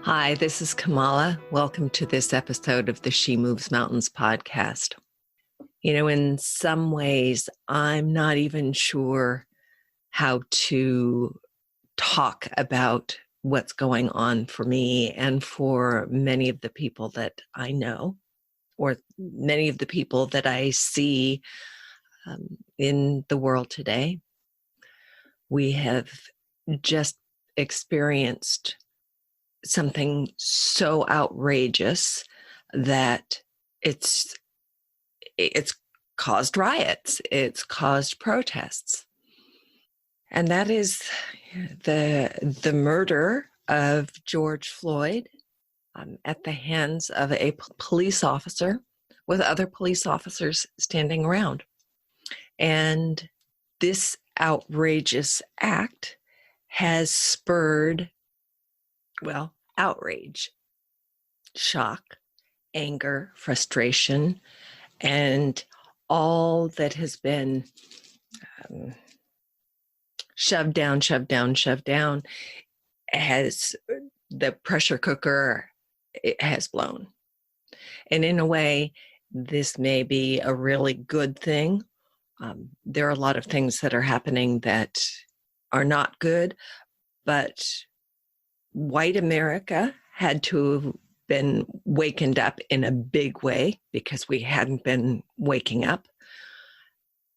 Hi, this is Kamala. Welcome to this episode of the She Moves Mountains podcast. In some ways, I'm not even sure how to talk about what's going on for me and for many of the people that I know, or many of the people that I see in the world today. We have just experienced something so outrageous that it's caused riots, it's caused protests. And that is the murder of George Floyd at the hands of a police officer with other police officers standing around. And this outrageous act has spurred outrage, shock, anger, frustration, and all that has been shoved down, has the pressure cooker, it has blown. And in a way, this may be a really good thing. There are a lot of things that are happening that are not good, but white America had to have been wakened up in a big way because we hadn't been waking up.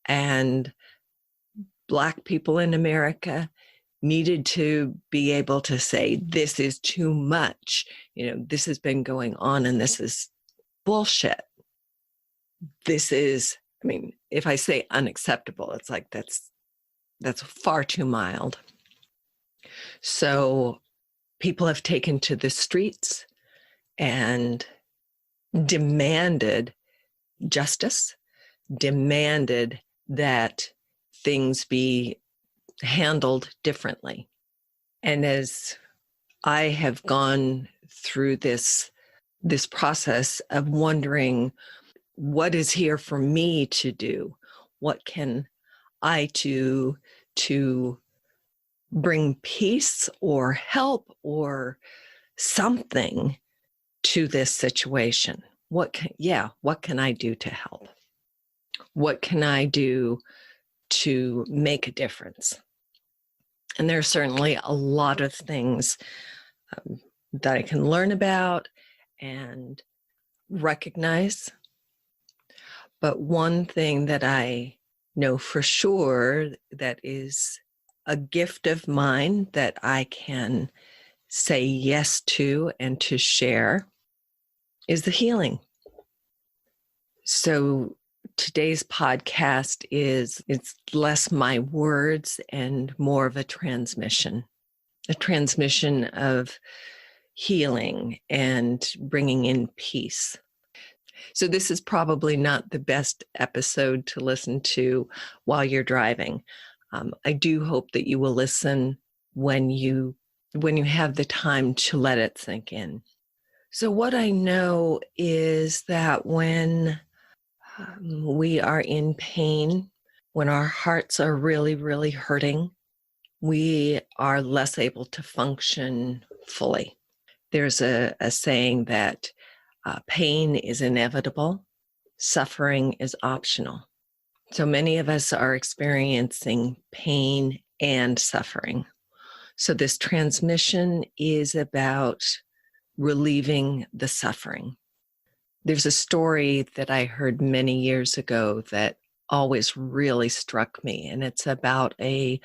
And Black people in America needed to be able to say, this is too much. This has been going on and this is bullshit. This is, if I say unacceptable, it's like that's far too mild. So people have taken to the streets and demanded justice, demanded that things be handled differently. And as I have gone through this process of wondering, what is here for me to do? What can I do to bring peace or help or something to this situation? What can I do to help? What can I do to make a difference? And there's certainly a lot of things that I can learn about and recognize. But one thing that I know for sure that is a gift of mine that I can say yes to and to share is the healing. So today's podcast it's less my words and more of a transmission of healing and bringing in peace. So this is probably not the best episode to listen to while you're driving. I do hope that you will listen when you have the time to let it sink in. So what I know is that when we are in pain, when our hearts are really, really hurting, we are less able to function fully. There's a saying that pain is inevitable, suffering is optional. So many of us are experiencing pain and suffering. So this transmission is about relieving the suffering. There's a story that I heard many years ago that always really struck me, and it's about a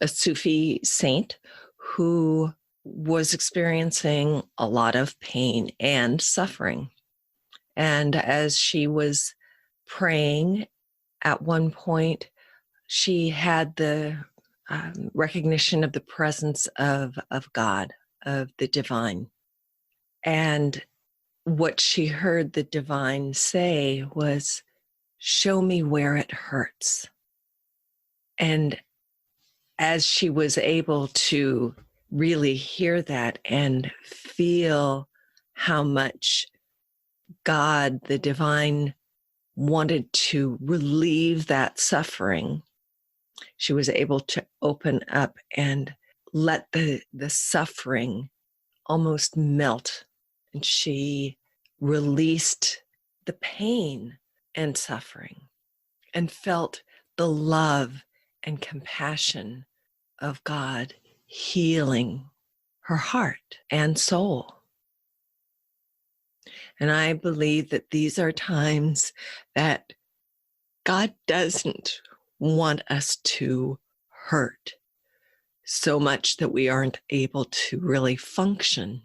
Sufi saint who was experiencing a lot of pain and suffering. And as she was praying, at one point, she had the recognition of the presence of God, of the divine. And what she heard the divine say was, "Show me where it hurts." And as she was able to really hear that and feel how much God, the divine, wanted to relieve that suffering, she was able to open up and let the suffering almost melt, and she released the pain and suffering and felt the love and compassion of God healing her heart and soul. And I believe that these are times that God doesn't want us to hurt so much that we aren't able to really function.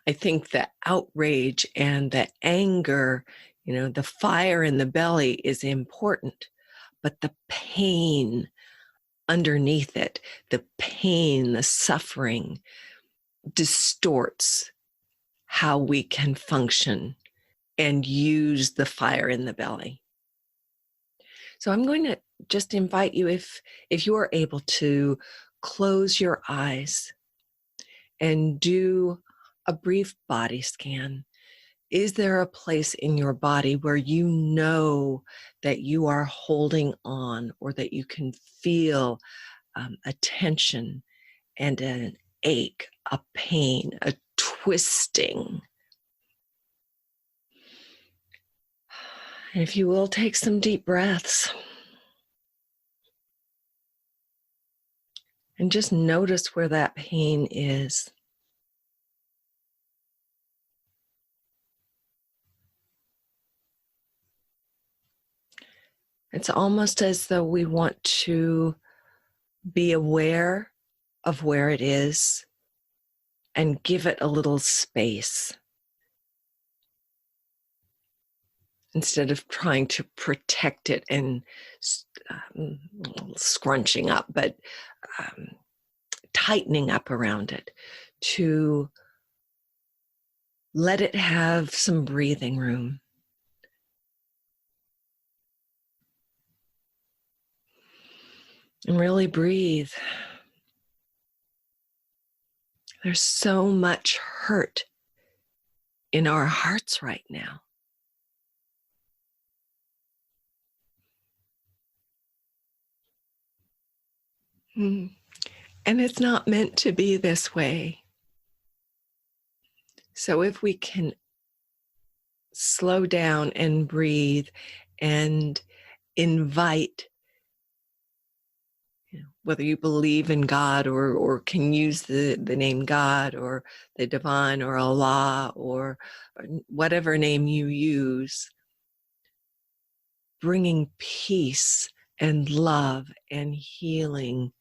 I think the outrage and the anger, the fire in the belly is important, but the pain underneath it, the pain, the suffering distorts how we can function and use the fire in the belly. So I'm going to just invite you, if you are able to, close your eyes and do a brief body scan. Is there a place in your body where you know that you are holding on, or that you can feel a tension and an ache, a pain, a twisting? And if you will, take some deep breaths and just notice where that pain is. It's almost as though we want to be aware of where it is and give it a little space, instead of trying to protect it and scrunching up, but tightening up around it, to let it have some breathing room. And really breathe. There's so much hurt in our hearts right now. And it's not meant to be this way. So if we can slow down and breathe and invite, whether you believe in God or can use the name God or the divine or Allah or whatever name you use, bringing peace and love and healing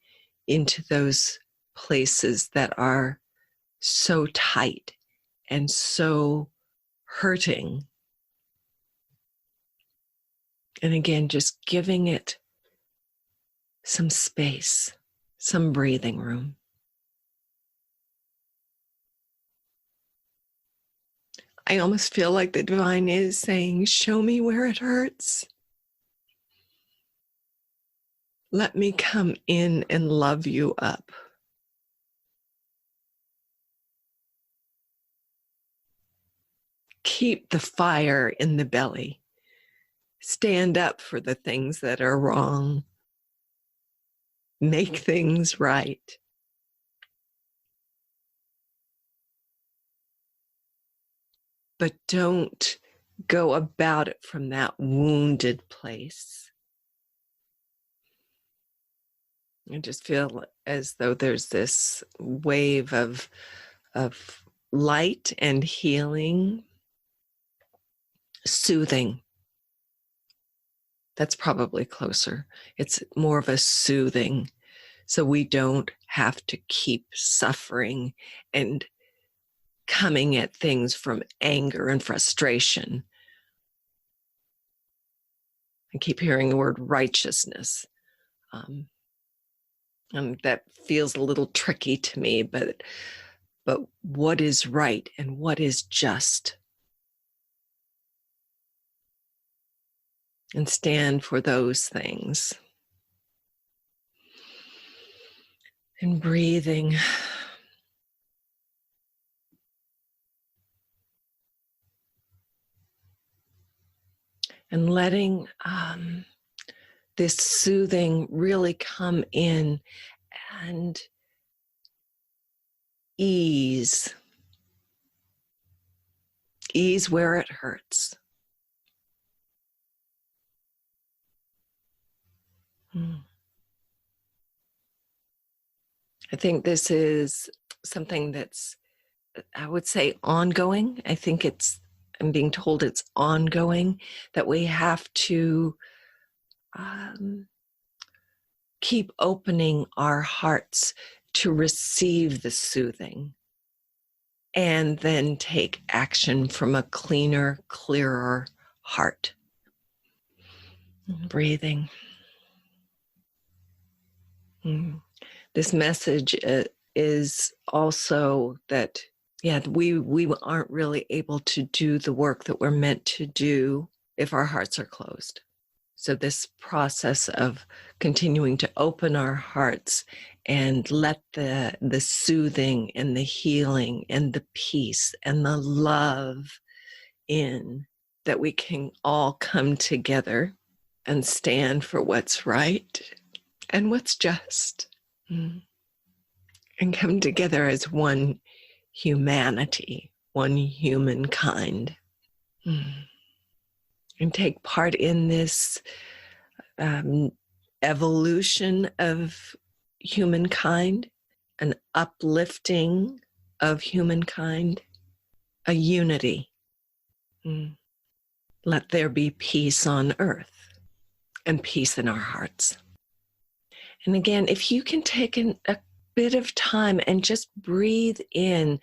into those places that are so tight and so hurting. And again, just giving it some space, some breathing room. I almost feel like the divine is saying, show me where it hurts. Let me come in and love you up. Keep the fire in the belly. Stand up for the things that are wrong. Make things right. But don't go about it from that wounded place. I just feel as though there's this wave of light and healing, soothing. That's probably closer. It's more of a soothing, so we don't have to keep suffering and coming at things from anger and frustration. I keep hearing the word righteousness. And that feels a little tricky to me, but what is right and what is just? And stand for those things. And breathing. And letting this soothing really come in and ease Ease where it hurts. I think this is something that's, I would say, ongoing. I'm being told it's ongoing, that we have to keep opening our hearts to receive the soothing and then take action from a cleaner, clearer heart. Breathing. This message is also that, we aren't really able to do the work that we're meant to do if our hearts are closed. So this process of continuing to open our hearts and let the soothing and the healing and the peace and the love in, that we can all come together and stand for what's right and what's just, and come together as one humanity, one humankind, and take part in this evolution of humankind, an uplifting of humankind, a unity. Let there be peace on earth and peace in our hearts. And again, if you can take a bit of time and just breathe in,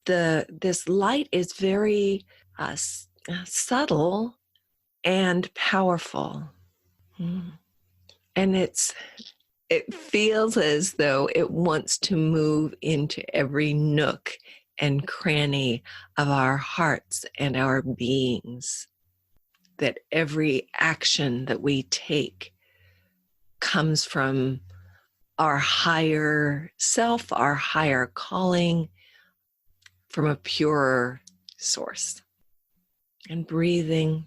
this light is very subtle and powerful. And it feels as though it wants to move into every nook and cranny of our hearts and our beings, that every action that we take comes from our higher self, our higher calling, from a purer source. And breathing,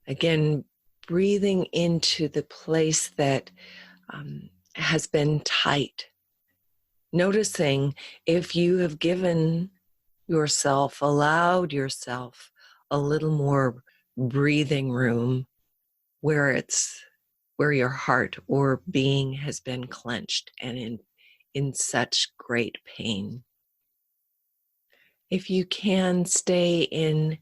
again, breathing into the place that has been tight. Noticing if you have given yourself, allowed yourself a little more breathing room where your heart or being has been clenched and in such great pain. If you can stay in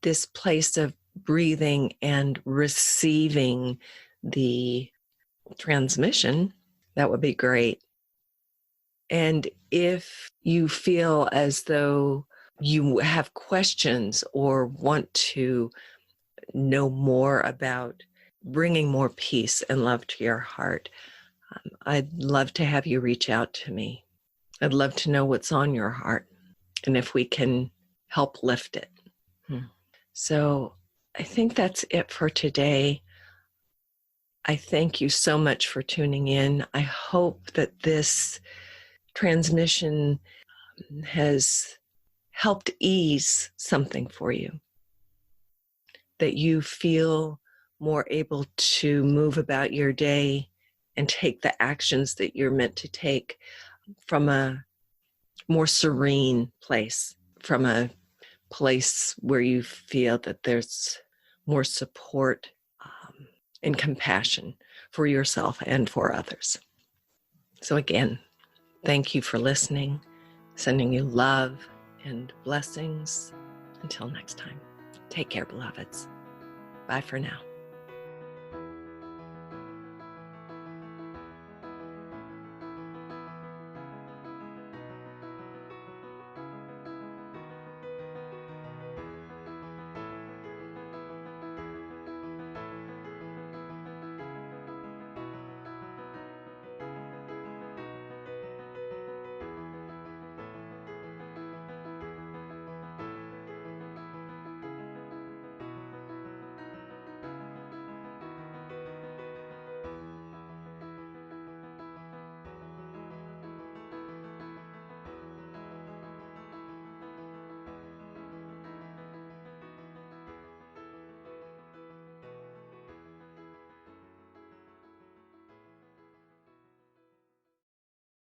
this place of breathing and receiving the transmission, that would be great. And if you feel as though you have questions or want to know more about bringing more peace and love to your heart, I'd love to have you reach out to me. I'd love to know what's on your heart and if we can help lift it. So I think that's it for today. I thank you so much for tuning in. I hope that this transmission has helped ease something for you, that you feel more able to move about your day and take the actions that you're meant to take from a more serene place, from a place where you feel that there's more support and compassion for yourself and for others. So again, thank you for listening, sending you love and blessings. Until next time, take care, beloveds. Bye for now.